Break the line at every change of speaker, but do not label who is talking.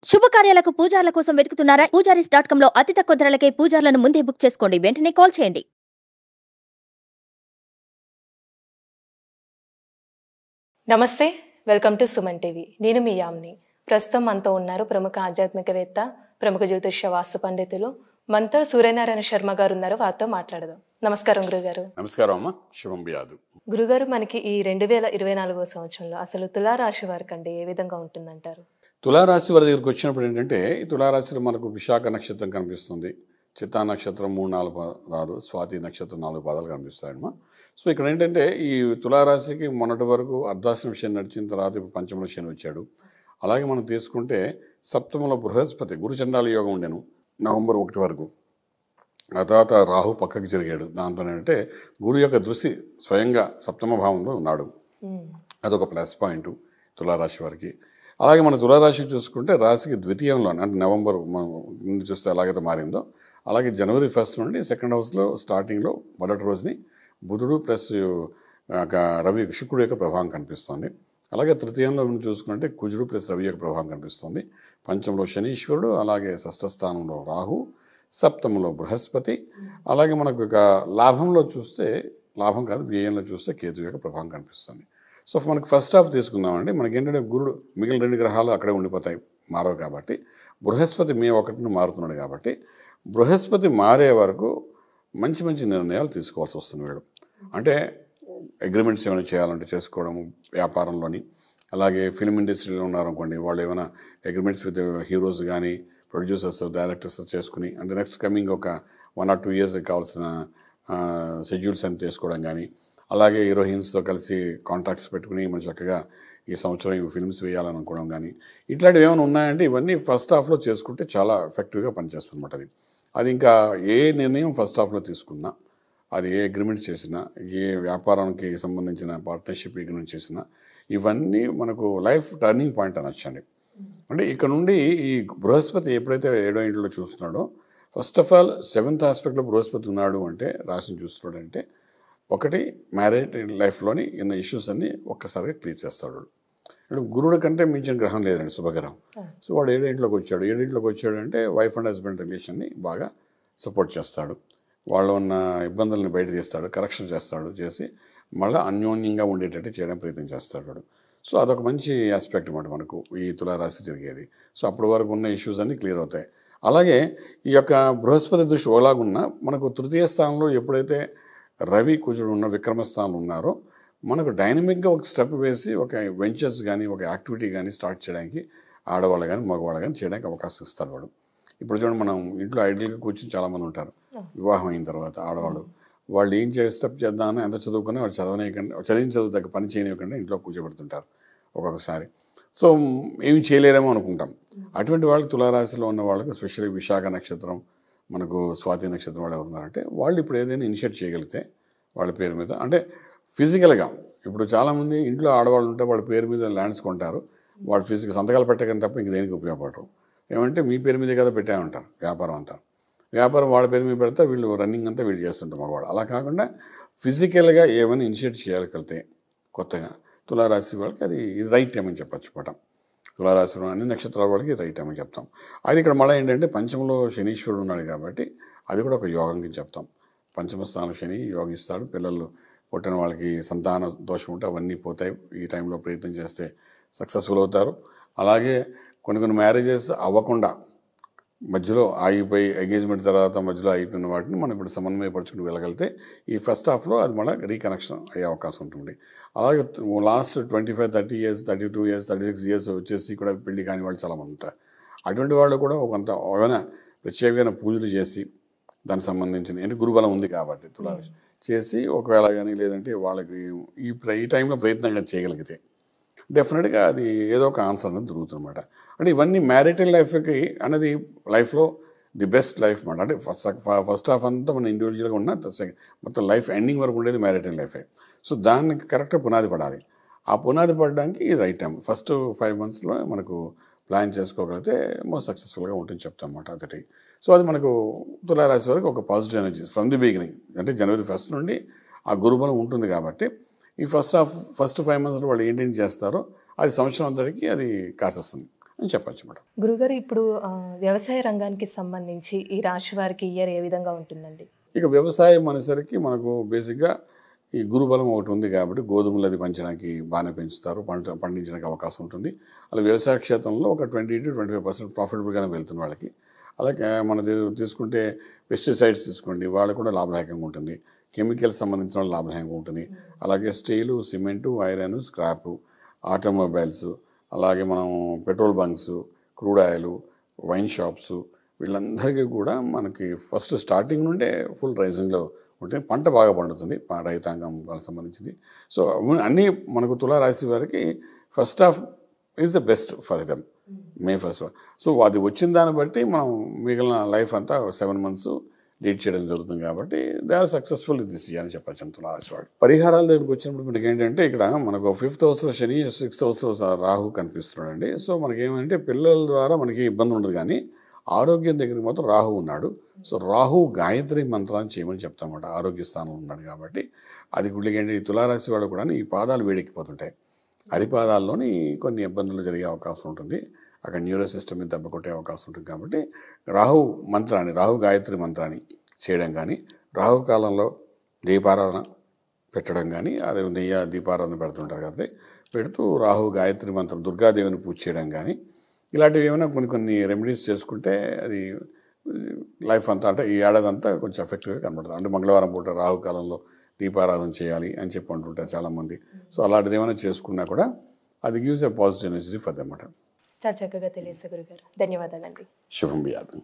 శుభకార్యాలకు పూజార్ల కోసం వెతుకుతున్నారా? పూజారీస్.com లో అతి తక్కువ ధరలకే పూజార్లను ముందే బుక్ చేసుకోండి. వెంటనే కాల్ చేయండి.
నమస్తే, వెల్కమ్ టు సుమన్ టీవీ. నేను మీ యామ్ని. ప్రస్తుతం మనతో ఉన్నారు ప్రముఖ ఆధ్యాత్మికవేత్త, ప్రముఖ జ్యోతిష్య వాస్తు పండితులు మనతో సూర్యనారాయణ శర్మ గారు ఉన్నారు. వారితో మాట్లాడదాం. నమస్కారం గురుగారు.
నమస్కారం అమ్మ. శుభం బియాదు.
గురుగారు, మనకి ఈ 2024 సంవత్సరంలో అసలు తులారాశి వారికి అంటే ఏ విధంగా ఉంటుందంటారు?
తులారాశి వారి దగ్గరికి వచ్చినప్పుడు ఏంటంటే, ఈ తులారాశిలో మనకు విశాఖ నక్షత్రం కనిపిస్తుంది, చిత్తా నక్షత్రం 3-4 పాదాలు, స్వాతి నక్షత్రం 4 పాదాలు కనిపిస్తాయమ్మా. సో ఇక్కడ ఏంటంటే, ఈ తులారాశికి మొన్నటి వరకు అర్ధాశ్రమ శని నడిచిన తర్వాత ఇప్పుడు పంచమలో శని వచ్చాడు. అలాగే మనం తీసుకుంటే సప్తమంలో బృహస్పతి గురుచండాల యోగం ఉండేను నవంబర్ 1 వరకు. ఆ తర్వాత రాహు పక్కకి జరిగాడు. దాంతో ఏంటంటే గురు యొక్క దృష్టి స్వయంగా సప్తమ భావంలో ఉన్నాడు. అదొక ప్లస్ పాయింట్ తులారాశి వారికి. అలాగే మన తులారాశి చూసుకుంటే రాశికి ద్వితీయంలో అంటే నవంబర్ నుండి చూస్తే ఎలాగైతే మారిందో అలాగే జనవరి 1 నుండి సెకండ్ హౌస్లో స్టార్టింగ్లో మొదటి రోజుని బుధుడు ప్లస్ రవి శుక్రుడు యొక్క ప్రభావం కనిపిస్తుంది. అలాగే తృతీయంలో చూసుకుంటే కుజుడు ప్లస్ రవి యొక్క ప్రభావం కనిపిస్తుంది. పంచంలో శనీశ్వరుడు, అలాగే షష్ఠ స్థానంలో రాహు, సప్తమంలో బృహస్పతి, అలాగే మనకు ఒక లాభంలో చూస్తే లాభం కాదు వ్యయంలో చూస్తే కేతు యొక్క ప్రభావం కనిపిస్తుంది. సో మనకి ఫస్ట్ హాఫ్ తీసుకుందామండి. మనకి ఏంటంటే గురుడు మిగిలిన 2 గ్రహాలు అక్కడే ఉండిపోతాయి, మారవు కాబట్టి. బృహస్పతి మే 1న మారుతున్నాడు కాబట్టి బృహస్పతి మారే వరకు మంచి మంచి నిర్ణయాలు తీసుకోవాల్సి వస్తుంది వీడు. అంటే అగ్రిమెంట్స్ ఏమైనా చేయాలంటే చేసుకోవడము వ్యాపారంలోని, అలాగే ఫిల్మ్ ఇండస్ట్రీలో ఉన్నారనుకోండి, వాళ్ళు ఏమైనా అగ్రిమెంట్స్ విత్ హీరోస్ కానీ ప్రొడ్యూసర్స్ డైరెక్టర్స్ చేసుకుని అంటే నెక్స్ట్ కమింగ్ ఒక 1 or 2 years కావాల్సిన షెడ్యూల్స్ అని తీసుకోవడం కానీ, అలాగే హీరోయిన్స్తో కలిసి కాంట్రాక్ట్స్ పెట్టుకుని మనం చక్కగా ఈ సంవత్సరం ఈ ఫిల్మ్స్ వేయాలని అనుకోవడం కానీ, ఇట్లాంటివి ఏమైనా ఉన్నాయంటే ఇవన్నీ ఫస్ట్ హాఫ్లో చేసుకుంటే చాలా ఎఫెక్టివ్గా పనిచేస్తుంది అన్నమాట. అది ఇంకా ఏ నిర్ణయం ఫస్ట్ హాఫ్లో తీసుకున్నా, అది ఏ అగ్రిమెంట్ చేసినా, ఏ వ్యాపారానికి సంబంధించిన పార్ట్నర్షిప్ అగ్రిమెంట్ చేసినా, ఇవన్నీ మనకు లైఫ్ టర్నింగ్ పాయింట్ అనొచ్చండి. అంటే ఇక్కడ నుండి ఈ బృహస్పతి ఎప్పుడైతే 7వ ఇంట్లో చూస్తున్నాడో, ఫస్ట్ ఆఫ్ ఆల్ 7th ఆస్పెక్ట్లో బృహస్పతి ఉన్నాడు అంటే రాశిని చూస్తున్నాడు అంటే, ఒకటి మ్యారేజ్ లైఫ్లోని ఉన్న ఇష్యూస్ అన్నీ ఒక్కసారిగా క్లియర్ చేస్తాడు. అంటే గురుడు కంటే మించిన గ్రహం లేదండి, శుభగ్రహం. సో వాడు 7వ ఇంట్లోకి వచ్చాడు. 7వ ఇంట్లోకి వచ్చాడు అంటే వైఫ్ అండ్ హస్బెండ్ రిలేషన్ని బాగా సపోర్ట్ చేస్తాడు. వాళ్ళు ఉన్న ఇబ్బందులను బయట తీస్తాడు, కరెక్షన్ చేస్తాడు, చేసి మళ్ళీ అన్యోన్యంగా ఉండేటట్టు చేయడం ప్రయత్నం చేస్తాడు. సో అదొక మంచి ఆస్పెక్ట్ అన్నమాట మనకు ఈ తులారాశి జరిగేది. సో అప్పటి వరకు ఉన్న ఇష్యూస్ అన్నీ క్లియర్ అవుతాయి. అలాగే ఈ యొక్క బృహస్పతి దృష్టి ఓలాగున్నా మనకు తృతీయ స్థానంలో ఎప్పుడైతే రవి కుజుడు ఉన్న విక్రమస్థానంలో ఉన్నారో, మనకు డైనమిక్గా ఒక స్టెప్ వేసి ఒక వెంచర్స్ కానీ ఒక యాక్టివిటీ కానీ స్టార్ట్ చేయడానికి ఆడవాళ్ళు కానీ మగవాళ్ళు కానీ చేయడానికి అవకాశం ఇస్తారు వాడు. ఇప్పుడు చూడండి, మనం ఇంట్లో ఐడియల్గా కూర్చొని చాలామంది ఉంటారు వివాహం అయిన తర్వాత ఆడవాళ్ళు. వాళ్ళు ఏం స్టెప్ చేద్దామని ఎంత చదువుకున్నా వాళ్ళు చదివిన చదువు దగ్గర పని చేయనివ్వకుండా ఇంట్లో కూర్చోబెడుతుంటారు ఒక్కొక్కసారి. సో ఏమి చేయలేరేమో అనుకుంటాం. అటువంటి వాళ్ళకి తులారాశిలో ఉన్న వాళ్ళకి స్పెషల్లీ విశాఖ నక్షత్రం, మనకు స్వాతి నక్షత్రం వాళ్ళు ఎవరు ఉన్నారంటే వాళ్ళు ఇప్పుడు ఏదైనా ఇనిషియేట్ చేయగలిగితే వాళ్ళ పేరు మీద, అంటే ఫిజికల్గా ఇప్పుడు చాలామంది ఇంట్లో ఆడవాళ్ళు ఉంటే వాళ్ళ పేరు మీద ల్యాండ్స్ కొంటారు, వాళ్ళు ఫిజికల్ సంతకాలు పెట్టకని తప్ప ఇంక దేనికి ఉపయోగపడరు. ఏమంటే మీ పేరు మీదే కదా పెట్టామంటారు. వ్యాపారం అంతా వ్యాపారం వాళ్ళ పేరు మీద పెడితే వీళ్ళు రన్నింగ్ అంతా వీళ్ళు చేస్తుంటారు మగవాళ్ళు. అలా కాకుండా ఫిజికల్గా ఏమైనా ఇనిషియేట్ చేయగలిగితే కొత్తగా తులారాశి వాళ్ళకి అది రైట్ టైం అని చెప్పచ్చు పటం. తులారాశిలో అన్ని నక్షత్రాల వాళ్ళకి రైట్ టైం అని చెప్తాం. అది ఇక్కడ మళ్ళీ ఏంటంటే పంచమంలో శనీశ్వరుడు ఉన్నాడు కాబట్టి అది కూడా ఒక యోగంకి చెప్తాం. పంచమ స్థానం శని యోగిస్తాడు. పిల్లలు పుట్టిన వాళ్ళకి సంతాన దోషం ఉంటే అవన్నీ పోతాయి. ఈ టైంలో ప్రయత్నం చేస్తే సక్సెస్ఫుల్ అవుతారు. అలాగే కొన్ని మ్యారేజెస్ అవ్వకుండా మధ్యలో ఆగిపోయి ఎంగేజ్మెంట్ తర్వాత మధ్యలో అయిపోయిన వాటిని మనం ఇప్పుడు సమన్వయపరచుకుంటూ వెళ్ళగలిగితే ఈ ఫస్ట్ హాఫ్లో అది మళ్ళీ రీకనెక్షన్ అయ్యే అవకాశం ఉంటుంది. అలాగే లాస్ట్ 25, 30 years, 32 years, 36 years వచ్చేసి కూడా పెళ్లి కాని వాళ్ళు చాలామంది ఉంటారు. అటువంటి వాళ్ళు కూడా కొంత ఏమైనా ప్రత్యేకమైన పూజలు చేసి దానికి సంబంధించిన ఏంటి గురుబలం ఉంది కాబట్టి తులారాశి చేసి ఒకవేళ కానీ లేదంటే వాళ్ళకి ఈ టైంలో ప్రయత్నంగా చేయగలిగితే డెఫినెట్గా అది ఏదో ఒక ఆన్సర్ అనేది దొరుకుతుందన్నమాట. అంటే ఇవన్నీ మ్యారిటల్ లైఫ్కి అనేది లైఫ్లో ది బెస్ట్ లైఫ్ అన్నమాట. అంటే ఫస్ట్ హాఫ్ అంతా మన ఇండివిజువల్గా ఉన్న మొత్తం లైఫ్ ఎండింగ్ వరకు ఉండేది మ్యారిటల్ లైఫే. సో దానికి కరెక్ట్గా పునాది పడాలి. ఆ పునాది పడడానికి ఇది రైట్ టైం. ఫస్ట్ 5 monthsలో మనకు ప్లాన్ చేసుకోగలిగితే మోస్ట్ సక్సెస్ఫుల్గా ఉంటుంది చెప్తాం అన్నమాట. ఒకటి సో అది మనకు తులారాశి వరకు ఒక positive energy from the beginning. అంటే జనవరి 1 నుండి ఆ గురుబలం ఉంటుంది కాబట్టి ఈ ఫస్ట్ 5 monthsలో వాళ్ళు ఏంటేం చేస్తారో అది సంవత్సరం అంతటికి అది కాసేస్తుంది. అని చెప్పచ్చు మేడం.
గురుగారు ఇప్పుడు వ్యవసాయ రంగానికి సంబంధించి ఈ రాశి వారికి ఇయర్ ఏ విధంగా ఉంటుందండి?
ఇక వ్యవసాయం అనేసరికి మనకు బేసిక్గా ఈ గురుబలం ఒకటి ఉంది కాబట్టి గోధుమలు అది పెంచడానికి బాగానే పెంచుతారు, పండించడానికి అవకాశం ఉంటుంది. అలా వ్యవసాయ క్షేత్రంలో ఒక 20 to 25% ప్రాఫిటబుల్గానే వెళ్తుంది వాళ్ళకి. అలాగే మన తీసుకుంటే పెస్టిసైడ్స్ తీసుకోండి, వాళ్ళకు కూడా లాభదాయకంగా ఉంటుంది. కెమికల్స్ సంబంధించిన వాళ్ళు లాభదాయకంగా ఉంటుంది. అలాగే steel, cement, iron, scrap, automobiles, అలాగే మనం petrol bunks, crude oil, wine shops, వీళ్ళందరికీ కూడా మనకి ఫస్ట్ స్టార్టింగ్ నుండే ఫుల్ రైజింగ్లో ఉంటే పంట బాగా పండుతుంది, రైతాంగం వాళ్ళకి సంబంధించింది. సో అన్నీ మనకు తులారాశి వారికి first half is the best for them, May first. So అది వచ్చిన దాన్ని బట్టి మనం మిగిలిన లైఫ్ అంతా 7 months లీడ్ చేయడం జరుగుతుంది కాబట్టి they are successful this year అని చెప్పచ్చు తులారాశి వాడు. పరిహారాల దగ్గరికి వచ్చినప్పుడు మనకి ఏంటంటే ఇక్కడ మనకు 5th house శని, 6th house రాహు కనిపిస్తున్నాడండి. సో మనకి ఏమంటే పిల్లల ద్వారా మనకి ఇబ్బంది ఉండదు, కానీ ఆరోగ్యం దగ్గరికి మాత్రం రాహు ఉన్నాడు. సో రాహు గాయత్రి మంత్రాన్ని చేయమని చెప్తామన్నమాట. ఆరోగ్య స్థానంలో ఉన్నాడు కాబట్టి అది గుళ్ళకి ఈ తులారాశి వాళ్ళు కూడా ఈ పాదాలు వేడెక్కిపోతుంటాయి. అరిపాదాల్లోని కొన్ని ఇబ్బందులు జరిగే అవకాశం ఉంటుంది. అక్కడ న్యూరో సిస్టమ్ని దెబ్బ కొట్టే అవకాశం ఉంటుంది. కాబట్టి రాహు గాయత్రి మంత్రాన్ని చేయడం కానీ, రాహు కాలంలో దీపారాధన పెట్టడం కానీ, అదే దీపారాధన పెడుతుంటారు కాబట్టి పెడుతూ రాహు గాయత్రి మంత్రం, దుర్గాదేవిని పూజ చేయడం కానీ, ఇలాంటివి ఏమైనా కొన్ని రెమెడీస్ చేసుకుంటే అది లైఫ్ అంతా, అంటే ఈ ఏడాది అంతా కొంచెం ఎఫెక్టివ్గా కనబడుతుంది. అంటే మంగళవారం పూట రాహుకాలంలో దీపారాధన చేయాలి అని చెప్పి అంటుంటారు చాలామంది. సో అలాంటిది ఏమైనా చేసుకున్నా కూడా అది gives a positive energy for them అన్నమాట.
చాలా చక్కగా తెలియదు గురుగారు, ధన్యవాదాలండి.
శుభం వ్యాధం.